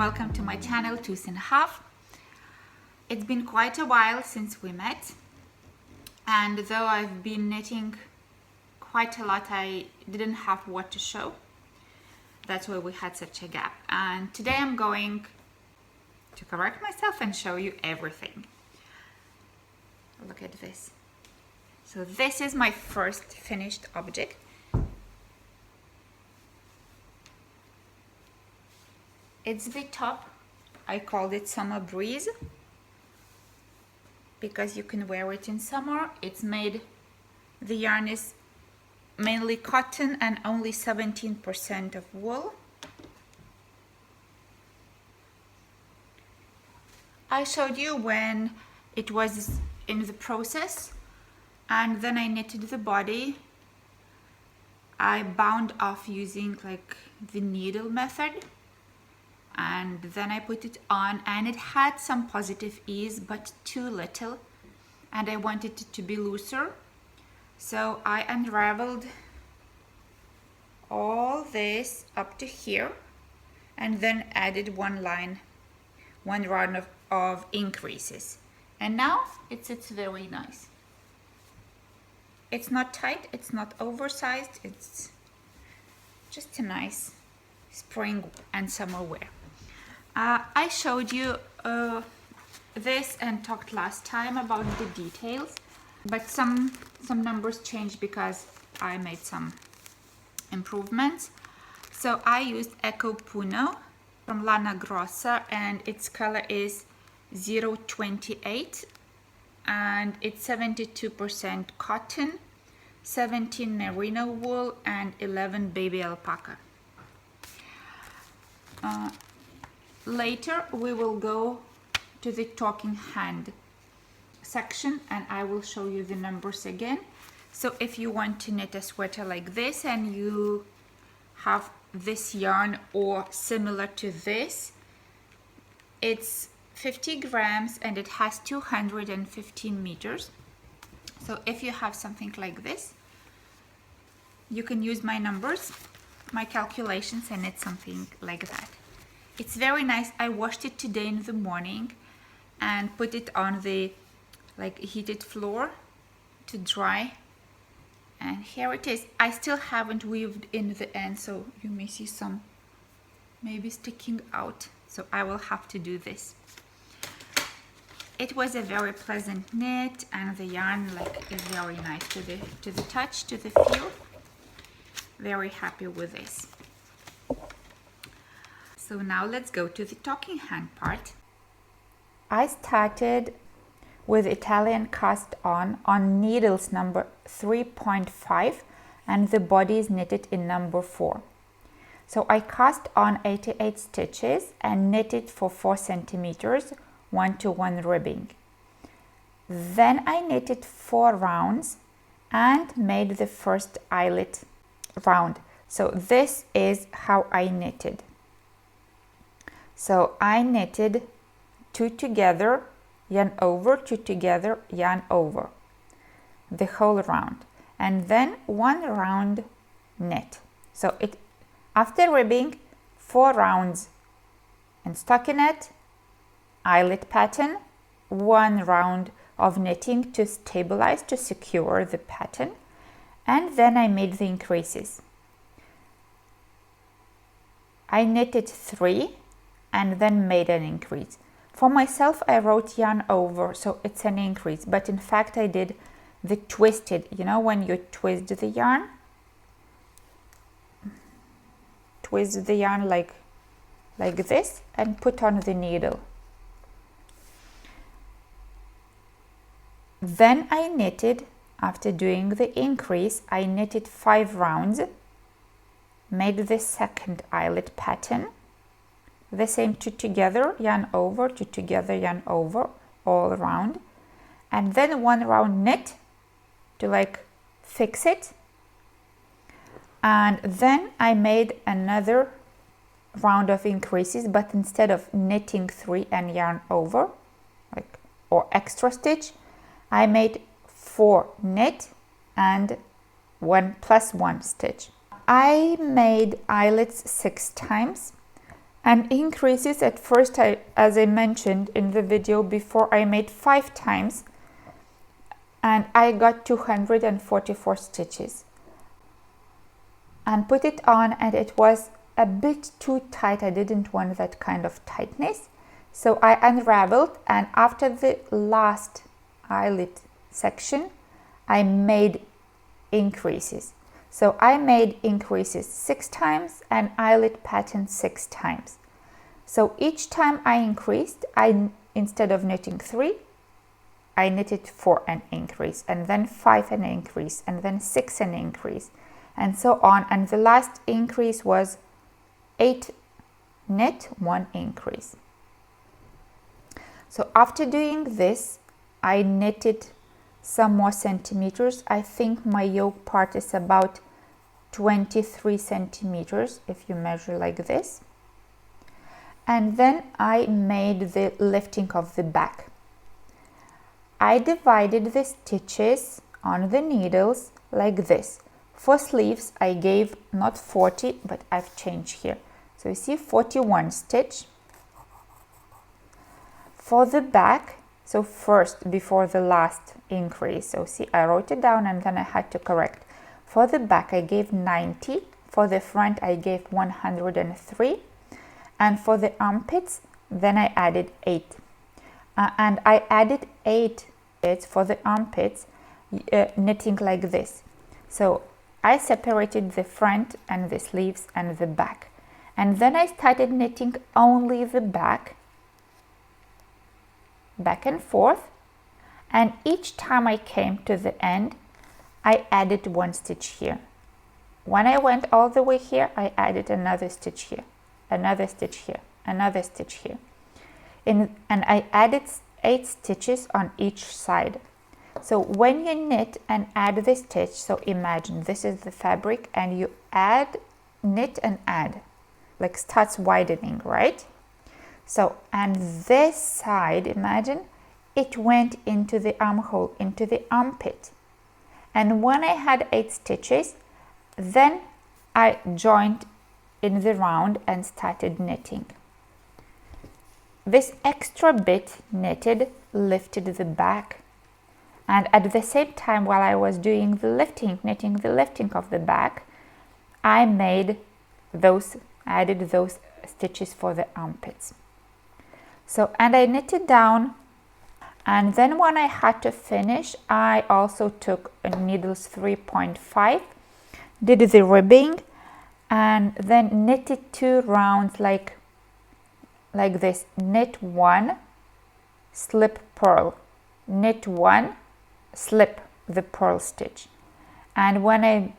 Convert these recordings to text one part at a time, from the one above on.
welcome to my channel 2.5. It's been quite a while since we met, and though I've been knitting quite a lot, I didn't have what to show. That's why we had such a gap, and today I'm going to correct myself and show you everything. Look at this. So this is my first finished object. It's the top. I called it Summer Breeze because you can wear it in summer. It's made, the yarn is mainly cotton and only 17% of wool. I showed you when it was in the process, and then I knitted the body. I bound off using like the needle method, and then I put it on, and it had some positive ease but too little, and I wanted it to be looser, so I unraveled all this up to here and then added one round of increases, and now it sits very nice. It's not tight, it's not oversized, it's just a nice spring and summer wear. I showed you this and talked last time about the details, but some numbers changed because I made some improvements. So I used Eco Puno from Lana Grossa, and its color is 028, and it's 72% cotton, 17 merino wool, and 11 baby alpaca. Later we will go to the talking hand section and I will show you the numbers again. So if you want to knit a sweater like this and you have this yarn or similar to this, it's 50 grams and it has 215 meters. So if you have something like this, you can use my numbers, my calculations, and knit something like that. It's very nice. I washed it today in the morning and put it on the heated floor to dry, and here it is. I still haven't weaved in the end, so you may see some maybe sticking out, so I will have to do this. It was a very pleasant knit, and the yarn is very nice to the touch, to the feel. Very happy with this. So now let's go to the talking hand part. I started with Italian cast on needles number 3.5, and the body is knitted in number 4. So I cast on 88 stitches and knitted for 4 centimeters, 1-to-1 ribbing. Then I knitted 4 rounds and made the first eyelet round. So this is how I knitted. So I knitted 2 together, yarn over, 2 together, yarn over, the whole round, and then 1 round knit. So after ribbing, 4 rounds in stockinette, eyelet pattern, 1 round of knitting to stabilize, to secure the pattern, and then I made the increases. I knitted 3 and then made an increase. For myself, I wrote yarn over, so it's an increase, but in fact I did the twisted, you know, when you twist the yarn like this and put on the needle. Then I knitted, after doing the increase, I knitted 5 rounds, made the second eyelet pattern, the same 2 together, yarn over, 2 together, yarn over, all around, and then 1 round knit to fix it, and then I made another round of increases, but instead of knitting 3 and yarn over or extra stitch, I made 4 knit and 1 plus 1 stitch. I made eyelets 6 times And increases at first, as I mentioned in the video before, I made 5 times and I got 244 stitches and put it on, and it was a bit too tight. I didn't want that kind of tightness, so I unraveled, and after the last eyelet section I made increases. So I made increases 6 times and eyelet pattern 6 times. So each time I increased, instead of knitting 3, I knitted 4 and increase, and then 5 and increase, and then 6 and increase, and so on. And the last increase was 8 knit, 1 increase. So after doing this, I knitted some more centimeters. I think my yoke part is about 23 centimeters if you measure like this. And then I made the lifting of the back. I divided the stitches on the needles like this. For sleeves I gave not 40, but I've changed here. So you see 41 stitch. For the back, so first before the last increase, so see I wrote it down and then I had to correct. For the back I gave 90, for the front I gave 103, and for the armpits then I added 8. And I added 8 for the armpits, knitting like this. So I separated the front and the sleeves and the back, and then I started knitting only the back and forth, and each time I came to the end I added 1 stitch here. When I went all the way here, I added another stitch here, another stitch here, another stitch here, and I added 8 stitches on each side. So when you knit and add the stitch, so imagine this is the fabric and you add, knit and add, like starts widening, right? So, and this side, imagine it went into the armhole, into the armpit. And when I had 8 stitches, then I joined in the round and started knitting. This extra bit knitted lifted the back, and at the same time while I was doing the lifting, knitting the lifting of the back, I made those, added those stitches for the armpits. So, and I knitted down, and then when I had to finish, I also took needles 3.5, did the ribbing, and then knitted 2 rounds like this. Knit 1, slip purl, knit 1, slip the purl stitch. And when I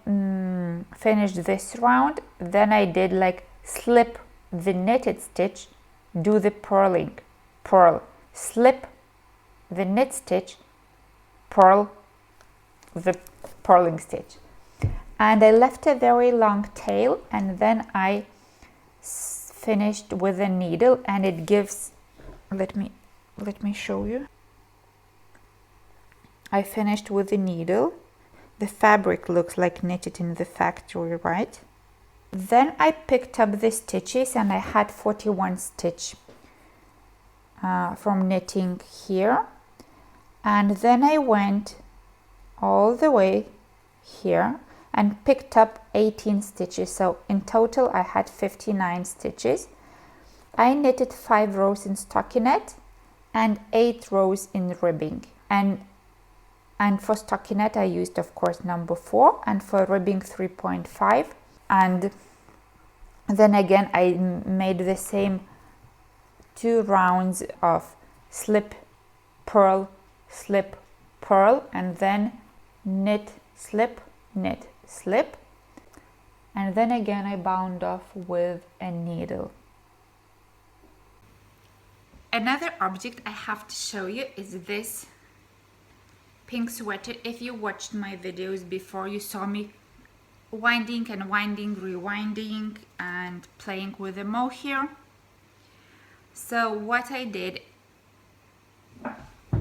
finished this round, then I did like slip the knitted stitch, do the purling, purl, slip the knit stitch, purl the purling stitch. And I left a very long tail, and then I finished with a needle, and it gives, let me show you. I finished with the needle. The fabric looks like knitted in the factory, right? Then I picked up the stitches, and I had 41 stitch from knitting here, and then I went all the way here and picked up 18 stitches. So in total I had 59 stitches. I knitted 5 rows in stockinette and 8 rows in ribbing, and for stockinette I used of course number 4, and for ribbing 3.5, and then again I made the same 2 rounds of slip purl, slip purl, and then knit slip, knit slip, and then again I bound off with a needle. Another object I have to show you is this pink sweater. If you watched my videos before, you saw me winding and winding, rewinding and playing with the mohair. So what I did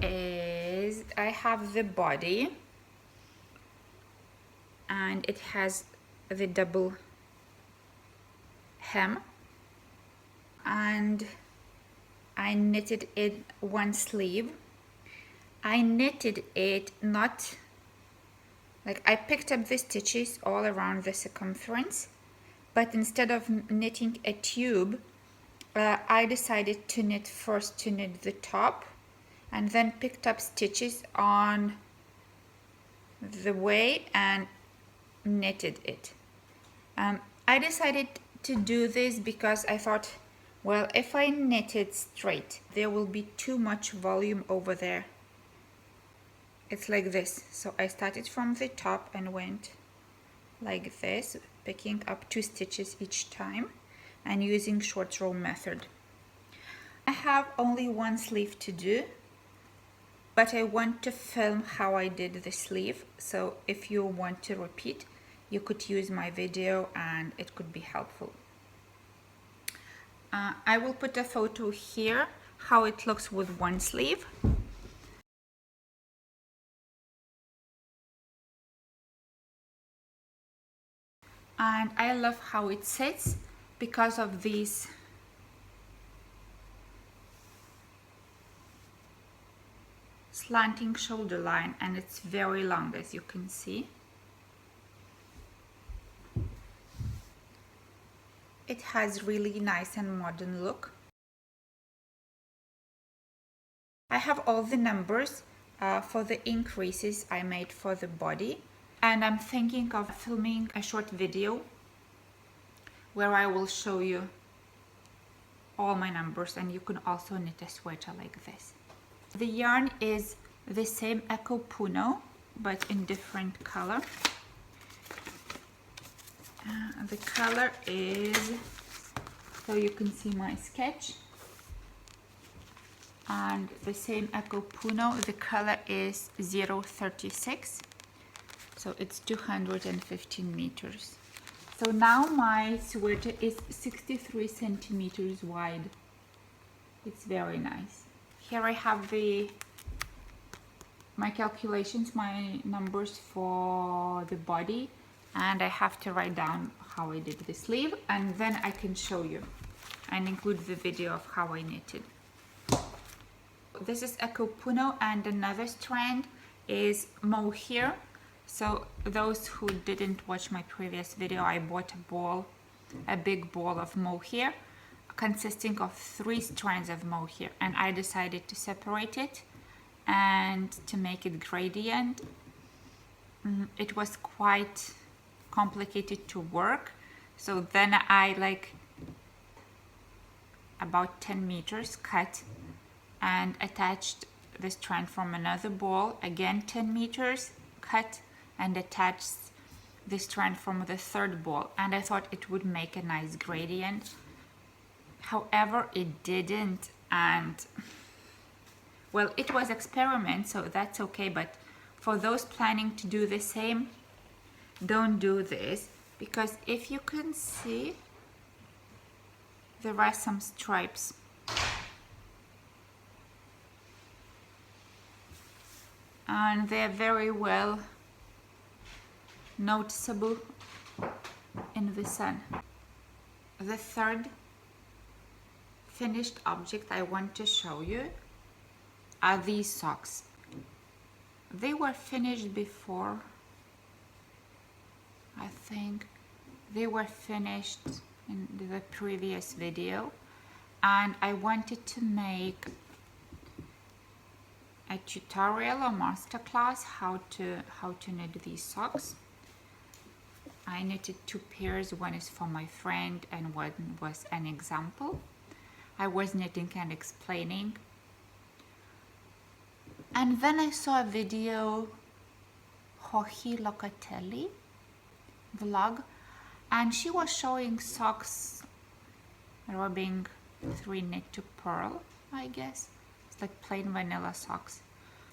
is I have the body, and it has the double hem, and I knitted in one sleeve. I knitted it not like I picked up the stitches all around the circumference, but instead of knitting a tube, I decided to knit the top and then picked up stitches on the way and knitted it. I decided to do this because I thought, well, if I knit it straight, there will be too much volume over there. It's like this. So I started from the top and went like this, picking up 2 stitches each time and using short row method. I have only one sleeve to do, but I want to film how I did the sleeve, so if you want to repeat, you could use my video and it could be helpful. I will put a photo here how it looks with one sleeve. And I love how it sits because of these slanting shoulder line, and it's very long, as you can see. It has really nice and modern look. I have all the numbers for the increases I made for the body, and I'm thinking of filming a short video where I will show you all my numbers, and you can also knit a sweater like this. The yarn is the same Eco Puno, but in different color. The color is, so you can see my sketch, and the same Eco Puno, the color is 036, so it's 215 meters. So now my sweater is 63 centimeters wide. It's very nice. Here I have my calculations, my numbers for the body, and I have to write down how I did the sleeve, and then I can show you and include the video of how I knitted. This is Eco Puno, and another strand is mohair. So those who didn't watch my previous video, I bought a big ball of mohair consisting of 3 strands of mohair, and I decided to separate it and to make it gradient. It was quite complicated to work, so then I about 10 meters cut and attached the strand from another ball, again 10 meters cut and attached the strand from the third ball, and I thought it would make a nice gradient. However, it didn't, and well, it was experiment, so that's okay, but for those planning to do the same, don't do this, because if you can see, there are some stripes. And they're very well noticeable in the sun. The third finished object I want to show you are these socks. They were finished before, I think they were finished in the previous video, and I wanted to make a tutorial or masterclass how to knit these socks. I knitted 2 pairs, one is for my friend and one was an example. I was knitting and explaining, and then I saw a video, Jorge Locatelli vlog, and she was showing socks rubbing 3 knit to purl, I guess. It's like plain vanilla socks,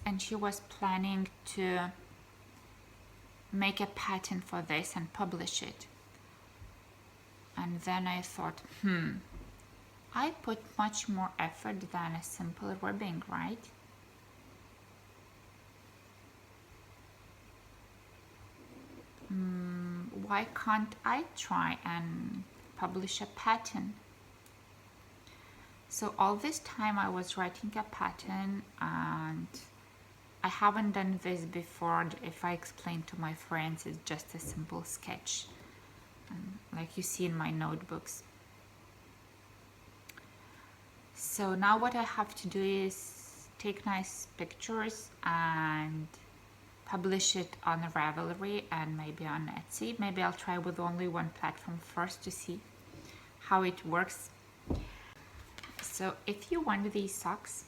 and she was planning to make a pattern for this and publish it. And then I thought, I put much more effort than a simple ribbing, right? Why can't I try and publish a pattern? So all this time I was writing a pattern, and I haven't done this before. If I explain to my friends, it's just a simple sketch, like you see in my notebooks. So now what I have to do is take nice pictures and publish it on Ravelry and maybe on Etsy. Maybe I'll try with only one platform first to see how it works. So if you want these socks,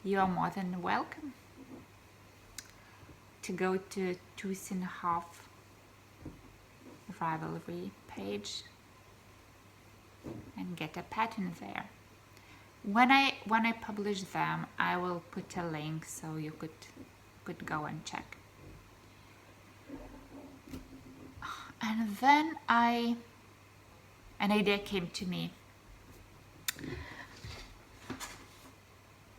you are more than welcome to go to Tooth and a Half Ravelry page and get a pattern there. When I publish them, I will put a link so you could go and check. And then an idea came to me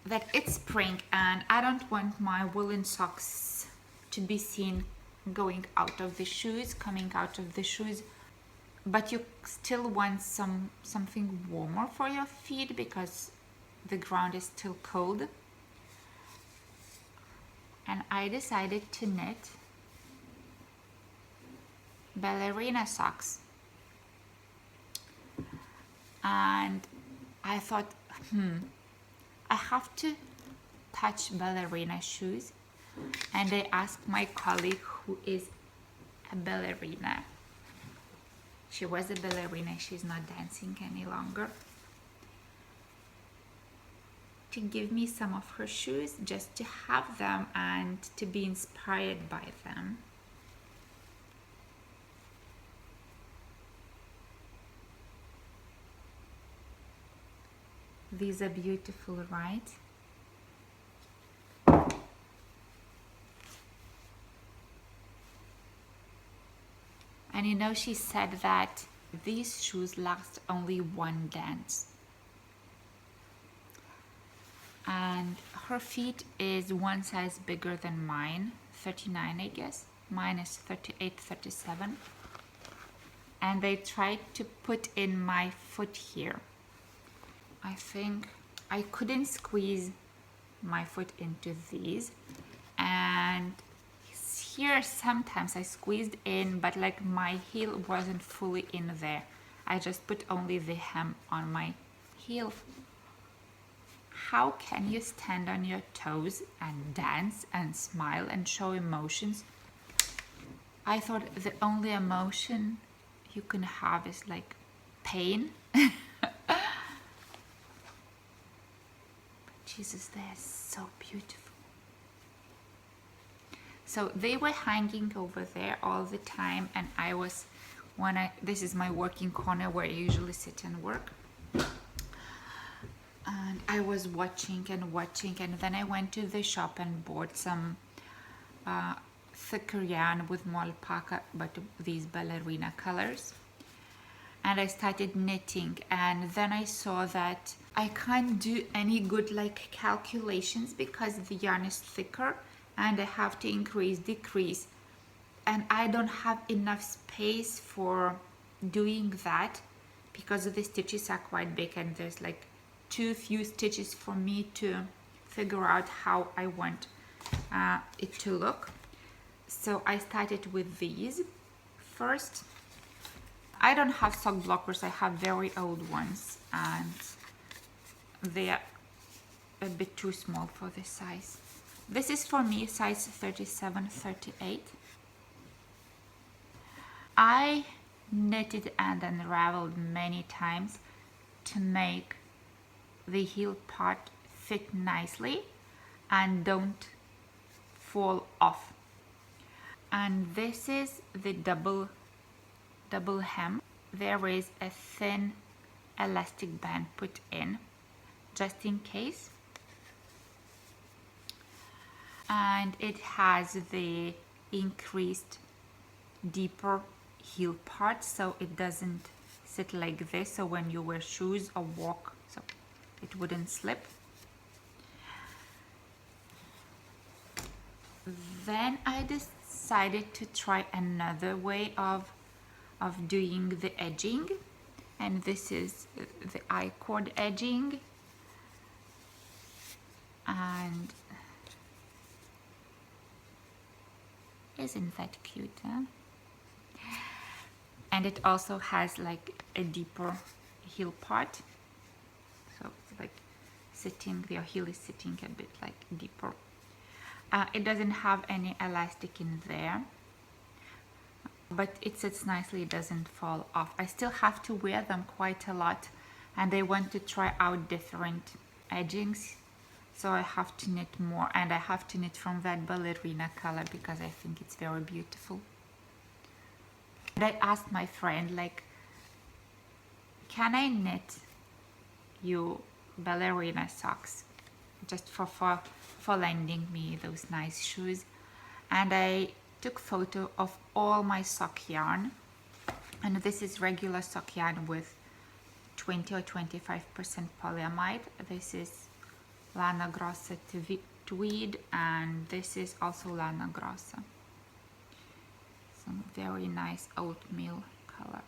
that it's spring and I don't want my woolen socks to be seen going out of the shoes, coming out of the shoes, but you still want something warmer for your feet because the ground is still cold. And I decided to knit ballerina socks. And I thought, I have to touch ballerina shoes. And I asked my colleague who is a ballerina. She was a ballerina, she's not dancing any longer, to give me some of her shoes just to have them and to be inspired by them. These are beautiful, right? And you know, she said that these shoes last only one dance. And her feet is one size bigger than mine, 39 I guess. Mine is 38, 37. And they tried to put in my foot here. I think I couldn't squeeze my foot into these, and here sometimes I squeezed in, but like my heel wasn't fully in there. I just put only the hem on my heel. How can you stand on your toes and dance and smile and show emotions? I thought the only emotion you can have is like pain. Jesus, they're so beautiful. So they were hanging over there all the time, and I was, this is my working corner where I usually sit and work. And I was watching, and then I went to the shop and bought some thicker yarn with more alpaca, but these ballerina colors. And I started knitting, and then I saw that I can't do any good like calculations because the yarn is thicker and I have to increase, decrease, and I don't have enough space for doing that because the stitches are quite big and there's like too few stitches for me to figure out how I want it to look. So I started with these first. I don't have sock blockers, I have very old ones, and they are a bit too small for this size. This is for me size 37, 38. I knitted and unraveled many times to make the heel part fit nicely and don't fall off. And this is the double hem. There is a thin elastic band put in just in case, and it has the increased deeper heel part so it doesn't sit like this, so when you wear shoes or walk, so it wouldn't slip. Then I decided to try another way of doing the edging. and this is the I-cord edging, and isn't that cute, huh? And it also has like a deeper heel part, so it's like sitting, your heel is sitting a bit like deeper. It doesn't have any elastic in there, but it sits nicely, it doesn't fall off. I still have to wear them quite a lot, and I want to try out different edgings, so I have to knit more, and I have to knit from that ballerina color because I think it's very beautiful. And I asked my friend, like, can I knit you ballerina socks just for lending me those nice shoes? And I took photo of all my sock yarn, and this is regular sock yarn with 20 or 25% polyamide. This is Lana Grossa tweed, and this is also Lana Grossa. Some very nice oatmeal color.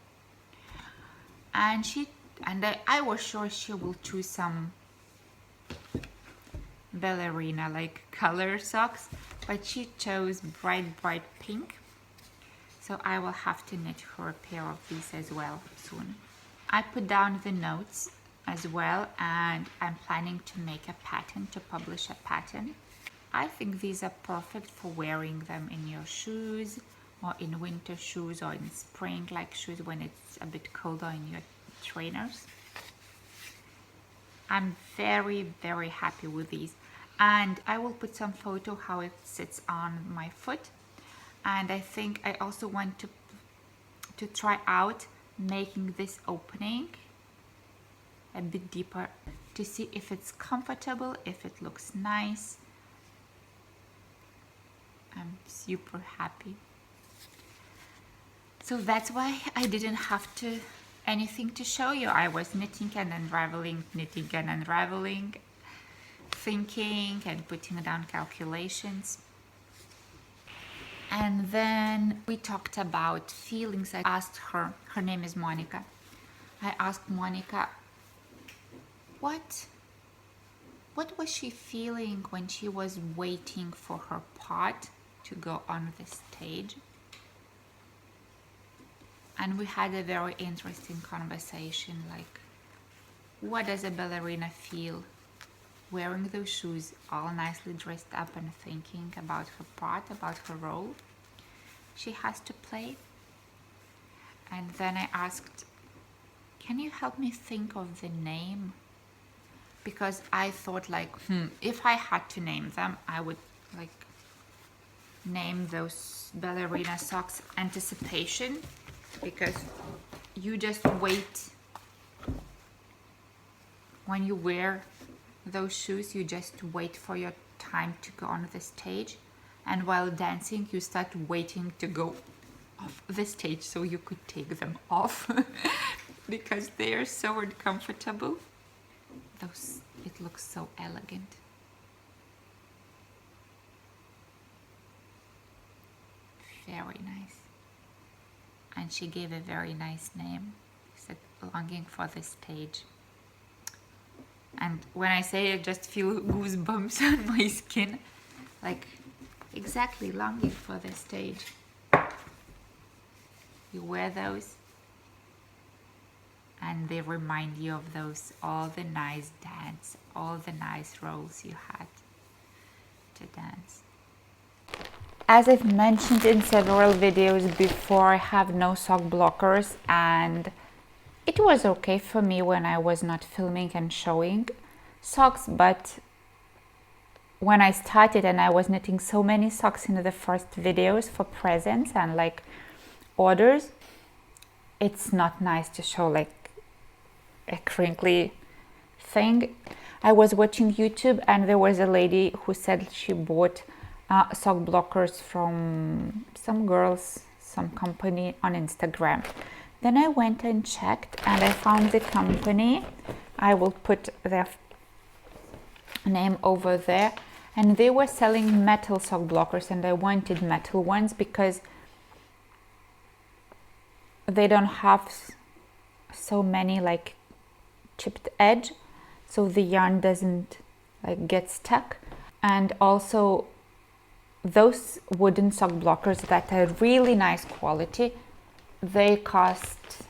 And I was sure she will choose some ballerina like color socks, but she chose bright pink, so I will have to knit her a pair of these as well soon. I put down the notes as well, and I'm planning to make a pattern, to publish a pattern. I think these are perfect for wearing them in your shoes, or in winter shoes, or in spring like shoes when it's a bit colder in your trainers. I'm very happy with these, and I will put some photo how it sits on my foot. And I think I also want to try out making this opening a bit deeper to see if it's comfortable, if it looks nice. I'm super happy. So that's why I didn't have anything to show you. I was knitting and unraveling, thinking and putting down calculations. And then we talked about feelings. I asked her name is Monica. I asked Monica, what was she feeling when she was waiting for her part to go on the stage? And we had a very interesting conversation, like, what does a ballerina feel wearing those shoes, all nicely dressed up and thinking about her part, about her role she has to play? And then I asked, can you help me think of the name? Because I thought, like, if I had to name them, I would like name those ballerina socks Anticipation, because you just wait. When you wear those shoes, you just wait for your time to go on the stage, and while dancing you start waiting to go off the stage so you could take them off because they are so uncomfortable. It looks so elegant. Very nice. And she gave a very nice name. She said, longing for the stage. And when I say it, I just feel goosebumps on my skin. Like, exactly, longing for the stage. You wear those, and they remind you of all the nice dance, all the nice roles you had to dance. As I've mentioned in several videos before, I have no sock blockers, and it was okay for me when I was not filming and showing socks, but when I started and I was knitting so many socks in the first videos for presents and like orders, it's not nice to show like a crinkly thing. I was watching YouTube and there was a lady who said she bought sock blockers from some girls, some company on Instagram. Then I went and checked and I found the company. I will put their name over there. And they were selling metal sock blockers, and I wanted metal ones because they don't have so many like chipped edge, so the yarn doesn't like get stuck. And also those wooden sock blockers that are really nice quality, they cost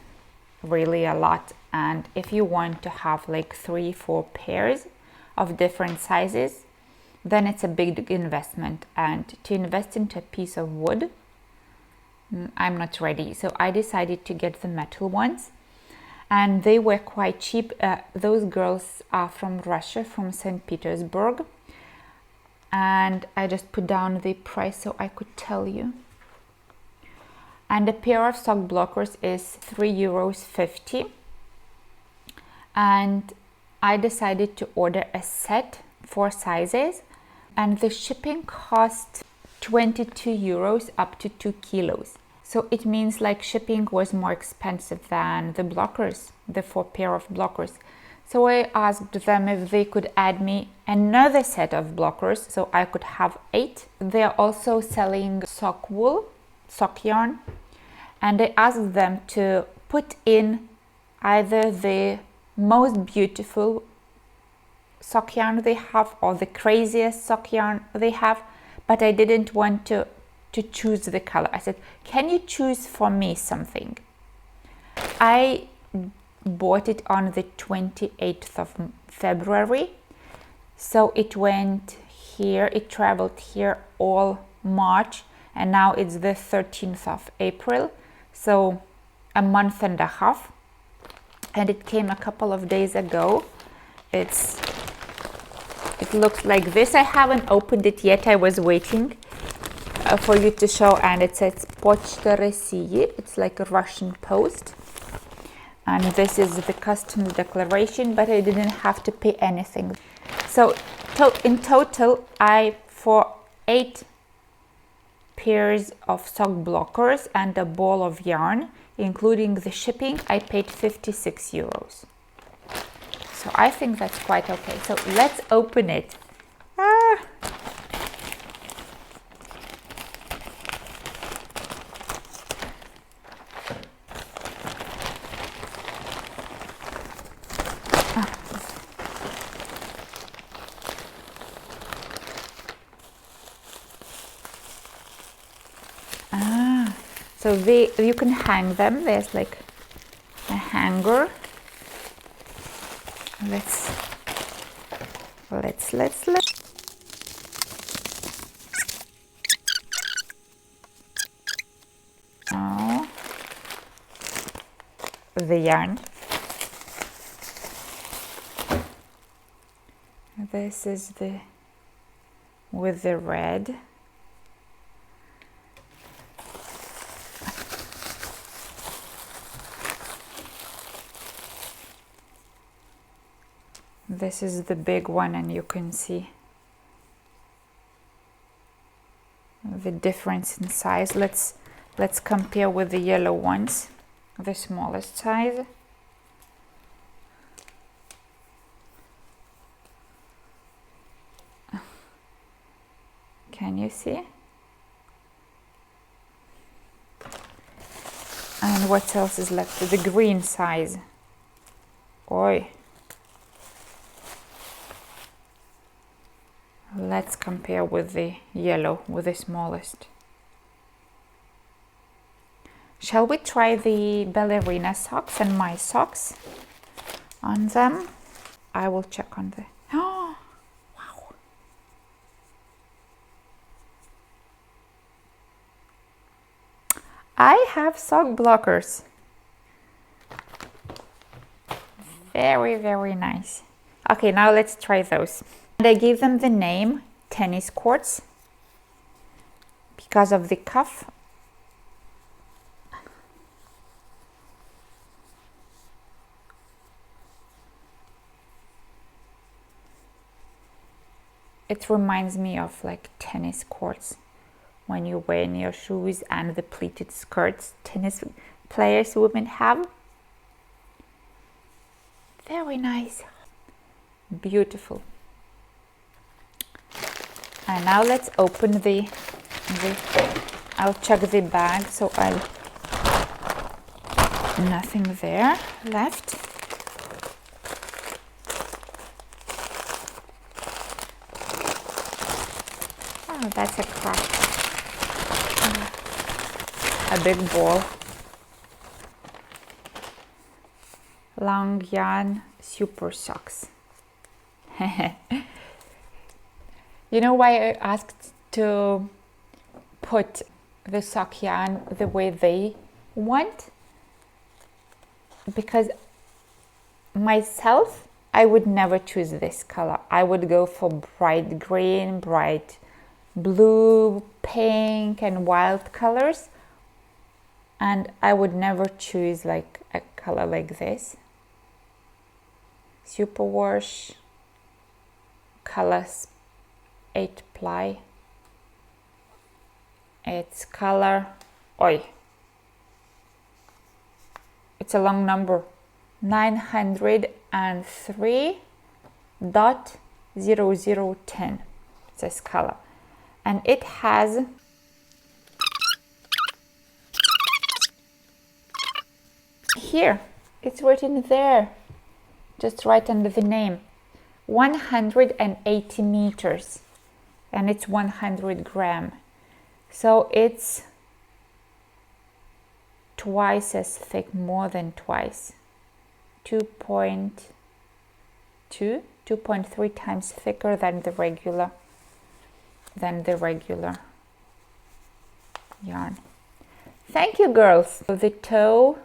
really a lot. And if you want to have like 3-4 pairs of different sizes, then it's a big investment. And to invest into a piece of wood, I'm not ready. So I decided to get the metal ones, and they were quite cheap. Those girls are from Russia, from St. Petersburg, and I just put down the price so I could tell you. And a pair of sock blockers is €3.50, and I decided to order a set, 4 sizes, and the shipping cost €22 up to 2 kilos. So it means like shipping was more expensive than the blockers, the 4 pair of blockers. So I asked them if they could add me another set of blockers so I could have 8. They're also selling sock wool, sock yarn, and I asked them to put in either the most beautiful sock yarn they have or the craziest sock yarn they have, but I didn't want to choose the color. I said, can you choose for me something? I bought it on the 28th of February, so it went here, it traveled here all March, and now it's the 13th of April, so a month and a half, and it came a couple of days ago. It looks like this. I haven't opened it yet. I was waiting for you to show, and it says Почта России. It's like a Russian post, and this is the customs declaration, but I didn't have to pay anything. So in total, for 8 pairs of sock blockers and a ball of yarn, including the shipping, I paid €56. So I think that's quite okay. So let's open it. So you can hang them. There's like a hanger. Let's. Oh, the yarn. This is with the red. This is the big one, and you can see the difference in size. Let's compare with the yellow ones, the smallest size. Can you see? And what else is left? The green size. Oi. Let's compare with the yellow, with the smallest. Shall we try the ballerina socks and my socks on them? I will check on the... Oh, wow. I have sock blockers. Very, very nice. Okay, now let's try those. And I gave them the name tennis courts because of the cuff. It reminds me of like tennis courts when you wear in your shoes and the pleated skirts tennis players women have. Very nice. Beautiful. And now let's open I'll check the bag, so I'll Nothing there left. Oh, that's a crack. A big ball. Long yarn super socks. You know why I asked to put the sock yarn the way they want? Because myself, I would never choose this color. I would go for bright green, bright blue, pink and wild colors, and I would never choose like a color like this. Superwash, colors 8 ply. It's color, oi, it's a long number, 903.0010. It's this color, and it has here, it's written there, just right under the name, 180 meters, and it's 100 gram. So it's twice as thick, more than twice, 2.3 times thicker than the regular yarn. Thank you, girls. The toe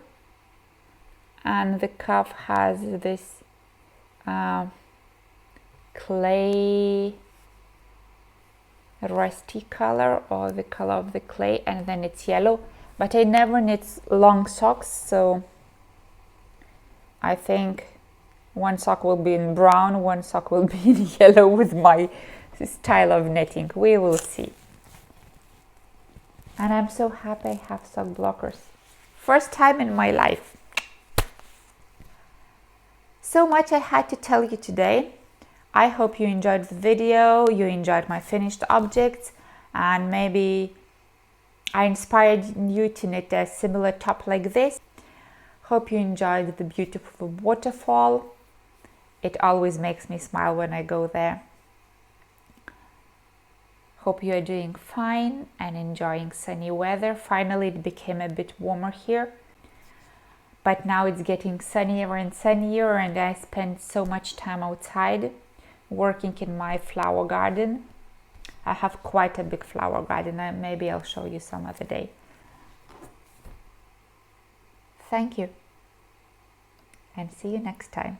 and the cuff has this clay rusty color, or the color of the clay, and then it's yellow, but I never knit long socks, so I think one sock will be in brown, one sock will be in yellow with my style of knitting. We will see. And I'm so happy I have sock blockers. First time in my life. So much I had to tell you today. I hope you enjoyed the video, you enjoyed my finished objects, and maybe I inspired you to knit a similar top like this. Hope you enjoyed the beautiful waterfall. It always makes me smile when I go there. Hope you are doing fine and enjoying sunny weather. Finally, it became a bit warmer here. But now it's getting sunnier and sunnier, and I spend so much time outside working in my flower garden. I have quite a big flower garden, and maybe I'll show you some other day. Thank you, and see you next time.